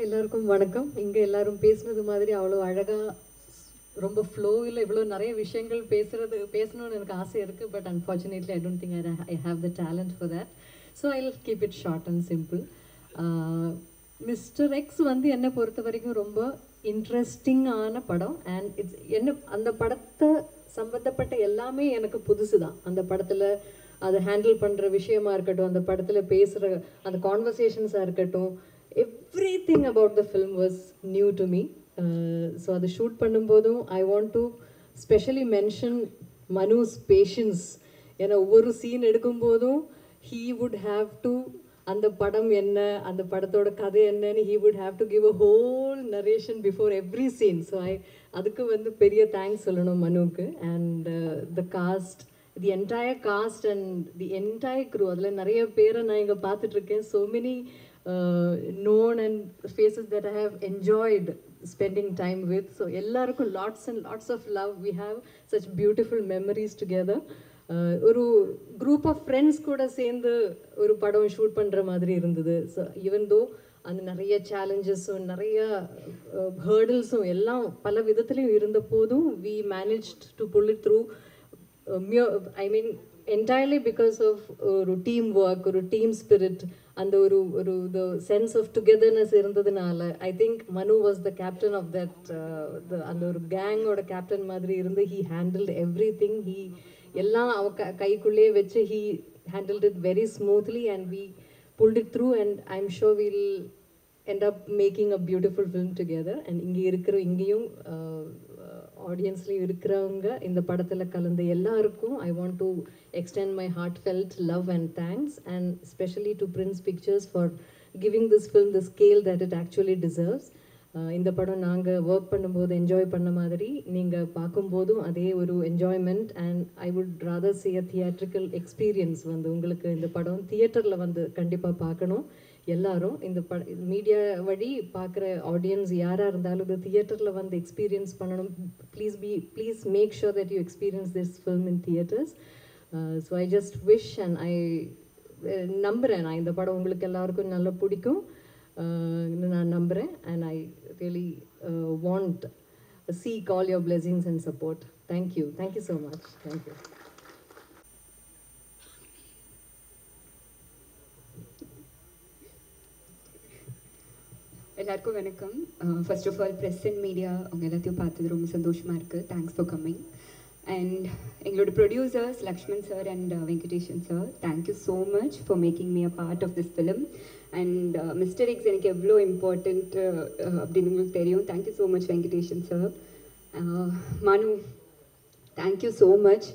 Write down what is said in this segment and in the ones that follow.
எல்லாருக்கும் வணக்கம். இங்கே எல்லாரும் பேசுனது மாதிரி அவ்வளோ அழகாக ரொம்ப ஃப்ளோவில் இவ்வளோ நிறைய விஷயங்கள் பேசணும்னு எனக்கு ஆசை இருக்குது. But unfortunately I don't think I have the talent for that. So I will keep it short and simple. Mister X வந்து என்னை பொறுத்த வரைக்கும் ரொம்ப இன்ட்ரெஸ்டிங்கான படம். அண்ட் என்ன அந்த படத்தை சம்பந்தப்பட்ட எல்லாமே எனக்கு புதுசு தான். அந்த படத்தில் அதை ஹேண்டில் பண்ணுற விஷயமா இருக்கட்டும், அந்த படத்தில் பேசுகிற அந்த கான்வர்சேஷன்ஸாக இருக்கட்டும், everything about the film was new to me. So அதை ஷூட் பண்ணும்போதும் I want to specially mention Manu's patience. ஏன்னா ஒவ்வொரு scene எடுக்கும்போதும் he would have to அந்த படம் என்ன, அந்த படத்தோட கதை என்னன்னு he would have to give a whole narration before every scene. So அதுக்கு வந்து பெரிய தேங்க்ஸ் சொல்லணும் மனுவுக்கு. And the cast, the entire cast and the entire crew, அதில் நிறைய பேரை நான் இங்கே பார்த்துட்ருக்கேன். So many known and faces that I have enjoyed spending time with. So ellarukku lots and lots of love. We have such beautiful memories together. ஒரு group of friends கூட சேர்ந்து ஒரு படம் ஷூட் பண்ணுற மாதிரி இருந்தது. ஸோ ஈவன் தோ அந்த நிறைய சேலஞ்சஸும் நிறைய ஹேர்டில்ஸும் எல்லாம் பல விதத்துலையும் இருந்த போதும் we managed to pull it through. I mean entirely because of ஒரு டீம் ஒர்க், ஒரு டீம் ஸ்பிரிட், அந்த ஒரு the sense of togetherness இருந்ததுனால I think Manu was the captain of that, அந்த ஒரு கேங்கோட கேப்டன் மாதிரி இருந்து he handled everything. He எல்லாம் அவ கைக்குள்ளே வச்சு he handled it very smoothly and we pulled it through and I'm sure we'll end up making a beautiful film together. And இங்கேயும் ஆடியன்ஸ்லேயும் இருக்கிறவங்க இந்த படத்தில் கலந்த எல்லாருக்கும் I want to extend my heartfelt love and thanks, and especially to Prince Pictures for giving this film the scale that it actually deserves. இந்த படம் நாங்கள் work பண்ணும்போது என்ஜாய் பண்ண மாதிரி நீங்கள் பார்க்கும்போதும் அதே ஒரு enjoyment. And I would rather say a theatrical experience வந்து உங்களுக்கு இந்த படம் தியேட்டரில் வந்து கண்டிப்பாக பார்க்கணும். எல்லாரும் இந்த மீடியா வழி பார்க்குற ஆடியன்ஸ் யாராக இருந்தாலும் இது தியேட்டரில் வந்து எக்ஸ்பீரியன்ஸ் பண்ணணும். Please make sure that you experience this film in theatres. So I just wish and I நம்புகிறேன் நான் இந்த படம் உங்களுக்கு எல்லாருக்கும் நல்லா பிடிக்கும் நான் நம்புகிறேன். And I really want seek all your blessings and support. Thank you so much. Thank you. எல்லாருக்கும் வணக்கம். First of all press and media அவங்க எல்லாத்தையும் பார்த்தது ரொம்ப சந்தோஷமாக இருக்குது. Thanks for coming. அண்ட் எங்களோட producers Lakshman sir and Venkatesan sir, thank you so much for making me a part of this film. And Mister X எனக்கு எவ்வளோ இம்பார்ட்டண்ட் அப்படின்னு உங்களுக்கு தெரியும். Thank you so much Venkatesan sir. Manu, thank you so much.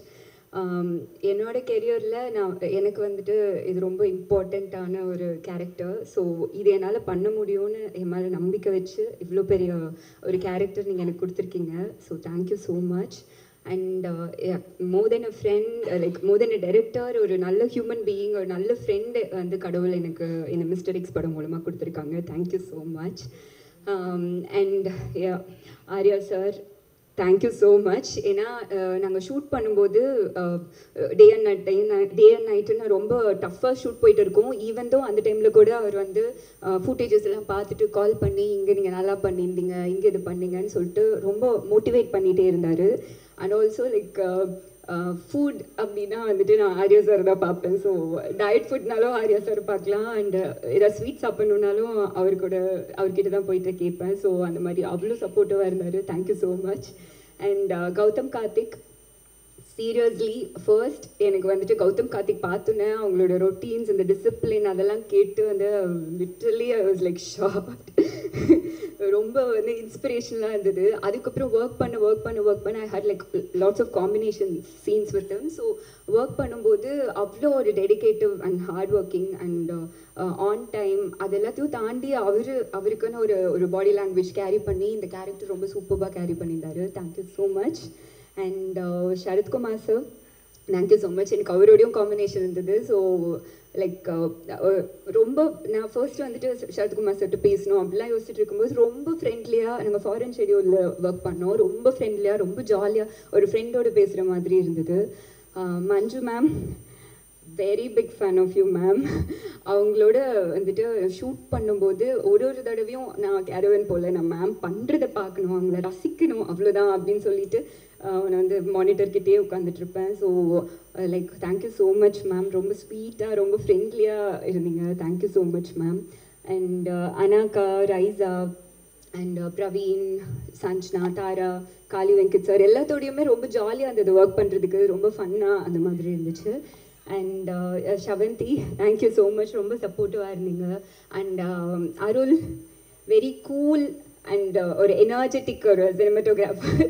என்னோட கெரியரில் எனக்கு வந்துட்டு இது ரொம்ப இம்பார்ட்டண்ட்டான ஒரு கேரக்டர். ஸோ இது என்னால் பண்ண முடியும்னு என் மேலே நம்பிக்கை வச்சு இவ்வளோ பெரிய ஒரு கேரக்டர் நீங்கள் எனக்கு கொடுத்துருக்கீங்க. So thank you so much. And more then a friend, like more then a director, ஒரு நல்ல ஹியூமன் பீயிங், ஒரு நல்ல ஃப்ரெண்டு வந்து கடவுள் எனக்கு இந்த மிஸ்டர் எக்ஸ் படம் மூலமாக கொடுத்துருக்காங்க. Thank you so much. And Arya sir, thank you so much. ஏன்னா நாங்கள் ஷூட் பண்ணும்போது டே அண்ட் நைட்டுன்னு ரொம்ப டஃப்பாக ஷூட் போயிட்டு இருக்கோம். ஈவன் தோ அந்த டைமில் கூட அவர் வந்து ஃபுட்டேஜஸ் எல்லாம் பார்த்துட்டு கால் பண்ணி இங்கே நீங்கள் நல்லா பண்ணியிருந்தீங்க, இங்கே இது பண்ணீங்கன்னு சொல்லிட்டு ரொம்ப மோட்டிவேட் பண்ணிகிட்டே இருந்தார். அண்ட் ஆல்சோ லைக் ஃபுட் அப்படின்னா வந்துட்டு நான் ஆர்யா சார் தான் பார்ப்பேன். ஸோ டயட் ஃபுட்னாலும் ஆர்யா சார் பார்க்கலாம். அண்ட் ஏதாவது ஸ்வீட் சாப்பிட்ணுன்னாலும் அவர்கிட்ட தான் போயிட்டு கேட்பேன். ஸோ அந்த மாதிரி அவ்வளோ சப்போர்ட்டிவாக இருந்தார். Thank you so much. And Gautham Karthik, seriously first எனக்கு வந்துட்டு கௌதம் கார்த்திக் பார்த்தோன்னே அவங்களோட ரொட்டீன்ஸ், இந்த டிசிப்ளின் அதெல்லாம் கேட்டு வந்து literally I was like shocked. ரொம்ப வந்து இன்ஸ்பிரேஷனலாக இருந்தது. அதுக்கப்புறம் ஒர்க் பண்ண I had like lots of combination scenes with him. So work பண்ணும்போது அவ்வளோ ஒரு dedicative and hard working and on time, அது எல்லாத்தையும் தாண்டி அவருக்குன்னு ஒரு பாடி லாங்குவேஜ் கேரி பண்ணி இந்த கேரக்டர் ரொம்ப சூப்பராக கேரி பண்ணியிருந்தாரு. Thank you so much. And Sarathkumar sir, thank you so much. எனக்கு அவரோடையும் காம்பினேஷன் இருந்தது. ஸோ லைக் ரொம்ப நான் ஃபர்ஸ்ட் வந்துட்டு சரத்குமார் சார்ட்டு பேசணும் அப்படிலாம் யோசிச்சுட்டு இருக்கும்போது ரொம்ப ஃப்ரெண்ட்லியாக நாங்கள் ஃபாரின் ஷெடியூலில் ஒர்க் பண்ணோம். ரொம்ப ஃப்ரெண்ட்லியாக ரொம்ப ஜாலியாக ஒரு ஃப்ரெண்டோடு பேசுகிற மாதிரி இருந்தது. Manju ma'am, very big fan of you ma'am. அவங்களோட வந்துட்டு ஷூட் பண்ணும்போது ஒரு தடவையும் நான் கேரவன் போல் நான் மேம் பண்ணுறதை பார்க்கணும், அவங்கள ரசிக்கணும், அவ்வளோதான் அப்படின்னு சொல்லிட்டு நான் வந்து மானிட்டர்கிட்டே உட்காந்துட்ருப்பேன். So like thank you so much ma'am. ரொம்ப ஸ்வீட்டாக ரொம்ப ஃப்ரெண்ட்லியாக இருந்தீங்க. Thank you so much ma'am. And Anakha, Raiza and Praveen, Sanjana, Tara, Kaali Venkat sir எல்லாத்தோடையுமே ரொம்ப ஜாலியாக இருந்தது ஒர்க் பண்ணுறதுக்கு. ரொம்ப ஃபன்னாக அந்த மாதிரி இருந்துச்சு. And Shavanthi, thank you so much, ரொம்ப சப்போர்ட்டிவாக இருந்தீங்க. And Arul, very cool and ஒரு எனர்ஜெட்டிக் ஒரு சினிமாட்டோகிராஃபர்.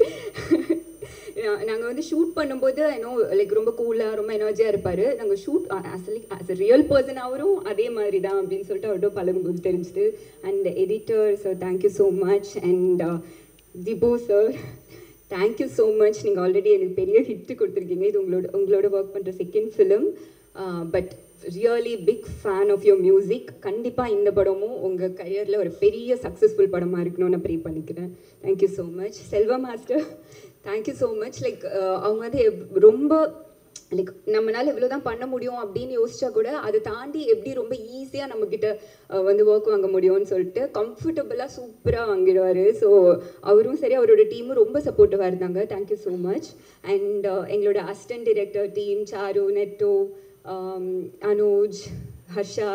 நாங்கள் வந்து ஷூட் பண்ணும்போது இன்னும் லைக் ரொம்ப கூலாக ரொம்ப எனர்ஜியாக இருப்பார். நாங்கள் shoot as a real person அவரும் அதே மாதிரி தான் அப்படின்னு சொல்லிட்டு அவர்கிட்ட பழகும்போது தெரிஞ்சுது. And editor sir, thank you so much. And Dibu sir, thank you so much. நீங்கள் ஆல்ரெடி எனக்கு பெரிய ஹிட்டு கொடுத்துருக்கீங்க. இது உங்களோட ஒர்க் பண்ணுற second film. But really big fan of your music. கண்டிப்பாக இந்த படமும் உங்கள் கரியரில் ஒரு பெரிய சக்ஸஸ்ஃபுல் படமாக இருக்கணும்னு நான் ப்ரே பண்ணிக்கிறேன். Thank you so much. Selva master, thank you so much. Like அவங்க வந்து ரொம்ப லைக் நம்மளால் எவ்வளோ தான் பண்ண முடியும் அப்படின்னு யோசிச்சா கூட அதை தாண்டி எப்படி ரொம்ப ஈஸியாக நம்மக்கிட்ட வந்து ஒர்க் வாங்க முடியும்னு சொல்லிட்டு கம்ஃபர்டபுளாக சூப்பராக வாங்கிடுவார். ஸோ அவரும் சரி அவரோட டீமும் ரொம்ப சப்போர்ட்டிவாக இருந்தாங்க. Thank you so much. அண்ட் எங்களோட assistant director team Charu, Netto, Anuj, Harsha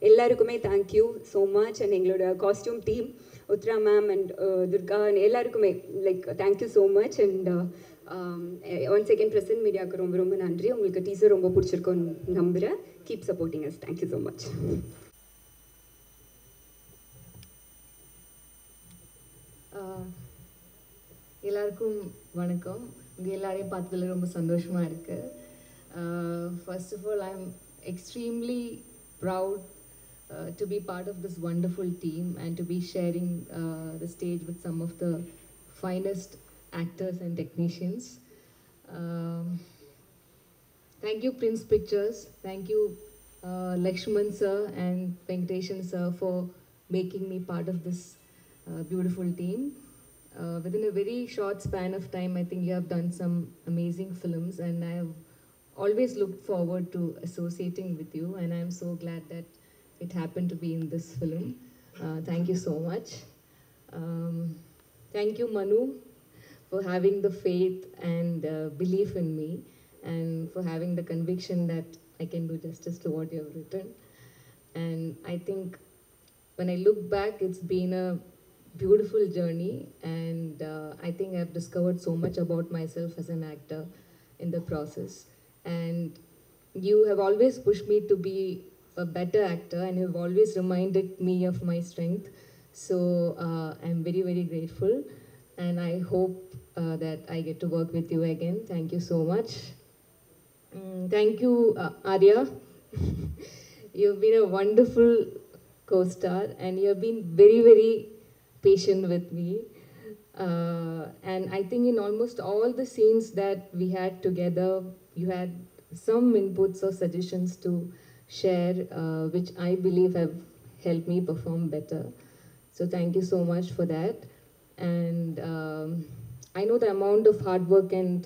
எல்லாருக்குமே தேங்க்யூ ஸோ மச். அண்ட் எங்களோட costume team Uthra ma'am and Durga எல்லாருக்குமே like thank you so much. And one second present மீடியாவுக்கு ரொம்ப ரொம்ப நன்றி. உங்களுக்கு டீசர் ரொம்ப பிடிச்சிருக்கோன்னு நம்புகிறேன். Keep supporting us. Thank you so much. எல்லாருக்கும் வணக்கம். உங்கள் எல்லாரையும் பார்த்ததில் ரொம்ப சந்தோஷமாக இருக்குது. First of all, I am extremely proud to be part of this wonderful team and to be sharing the stage with some of the finest actors and technicians. Thank you Prince Pictures, thank you Lakshman sir and Venkateshan sir for making me part of this beautiful team. Within a very short span of time, I think you have done some amazing films and I have always looked forward to associating with you, and I am so glad that it happened to be in this film. Thank you so much. Thank you Manu for having the faith and belief in me, and for having the conviction that I can do justice to what you have written. And I think when I look back, it's been a beautiful journey, and I think I've discovered so much about myself as an actor in the process. And you have always pushed me to be a better actor, and you've always reminded me of my strength. So I'm very, very grateful, and I hope that I get to work with you again. Thank you so much. Thank you, Arya. You've been a wonderful co-star, and you've been very, very patient with me. And I think in almost all the scenes that we had together, you had some inputs or suggestions to share, which I believe have helped me perform better. So thank you so much for that. And I know the amount of hard work and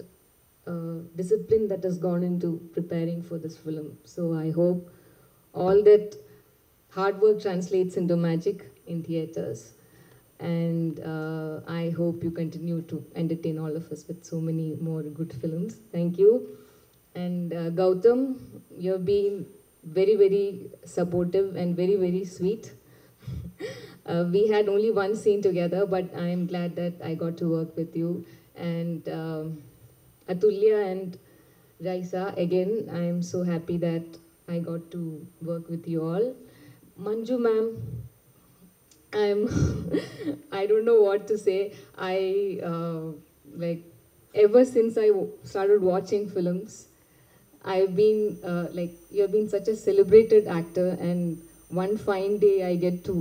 discipline that has gone into preparing for this film. So I hope all that hard work translates into magic in theaters. And I hope you continue to entertain all of us with so many more good films. Thank you. And Gautam, you've been very, very supportive and very, very sweet. We had only one scene together, but I am glad that I got to work with you. And Atulya and Raisa, again, I am so happy that I got to work with you all. Manju ma'am, I don't know what to say. Like, ever since I started watching films, I've been you've been such a celebrated actor, and one fine day I get to,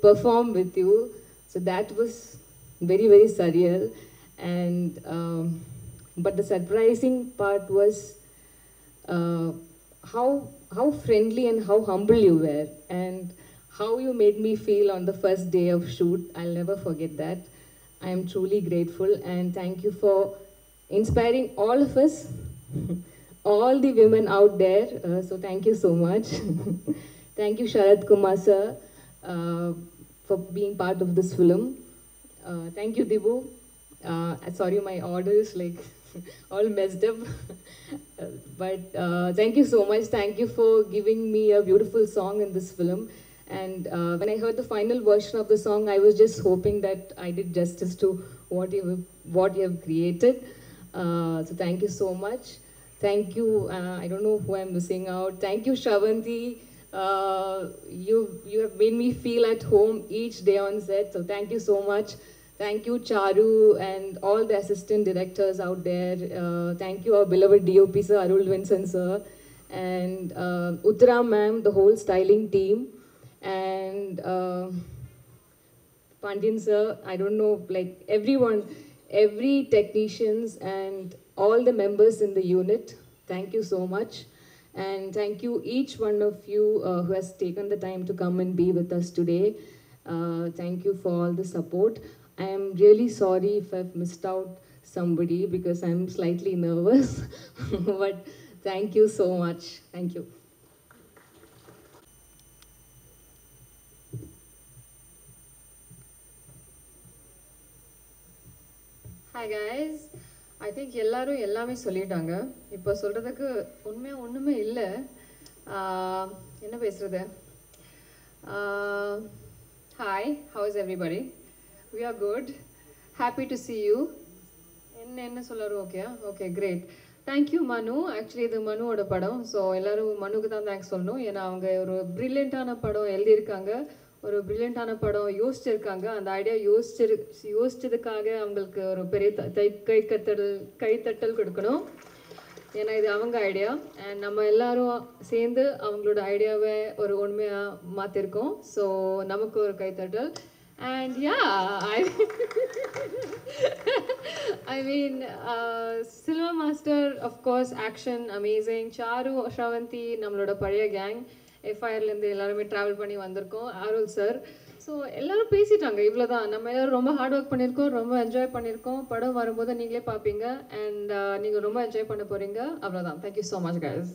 perform with you. So that was very, very surreal. And but the surprising part was how friendly and how humble you were, and how you made me feel on the first day of shoot. I'll never forget that. I am truly grateful, and thank you for inspiring all of us all the women out there. So thank you so much. Thank you, Sharad Kumar sir, for being part of this film. Thank you, Dibu. Sorry, my order is like all messed up. But thank you so much. Thank you for giving me a beautiful song in this film. And when I heard the final version of the song, I was just hoping that I did justice to what you have created. So thank you so much. Thank you. I don't know who I'm missing out. Thank you, Shravanti. You have made me feel at home each day on set. So thank you so much. Thank you, Charu, and all the assistant directors out there. Thank you, our beloved DOP sir, Arul Vincent sir, and Uttara ma'am, the whole styling team, and Pandian sir. I don't know, like everyone, every technicians and all the members in the unit. Thank you so much. And thank you each one of you who has taken the time to come and be with us today. Thank you for all the support. I am really sorry if I've missed out somebody because I'm slightly nervous. But thank you so much. Thank you. Hi guys, I think எல்லாரும் எல்லாமே சொல்லிட்டாங்க. இப்போ சொல்கிறதுக்கு உண்மையாக ஒன்றுமே இல்லை. என்ன பேசுகிறது? Hi, how is everybody? We are good, happy to see you. என்ன சொல்லணும்? Okay great. Thank you Manu. Actually இது மனுவோட படம். ஸோ எல்லோரும் மனுக்கு தான் தேங்க்ஸ் சொல்லணும். ஏன்னா அவங்க ஒரு ப்ரில்லியண்ட்டான படம் எழுதியிருக்காங்க, ஒரு ப்ரில்லியண்ட்டான படம் யோசிச்சிருக்காங்க. அந்த ஐடியா யோசிச்சதுக்காக அவங்களுக்கு ஒரு பெரிய கைத்தட்டல் கொடுக்கணும். ஏன்னா இது அவங்க ஐடியா அண்ட் நம்ம எல்லாரும் சேர்ந்து அவங்களோட ஐடியாவை ஒரு உண்மையாக மாற்றிருக்கோம். ஸோ நமக்கு ஒரு கைத்தட்டல். And yeah, I mean, Cinema Master, of course, action, amazing. Charu, Shravanti, நம்மளோட பழைய கேங், எஃப்ஐஆர்லேருந்து எல்லாருமே ட்ராவல் பண்ணி வந்திருக்கோம். அருள் சார். ஸோ எல்லோரும் பேசிட்டாங்க, இவ்வளோ தான். நம்ம எல்லோரும் ரொம்ப ஹார்ட் ஒர்க் பண்ணியிருக்கோம், ரொம்ப என்ஜாய் பண்ணியிருக்கோம். படம் வரும்போது நீங்களே பார்ப்பீங்க அண்ட் நீங்கள் ரொம்ப என்ஜாய் பண்ண போகிறீங்க. அவ்வளோதான். Thank you so much guys.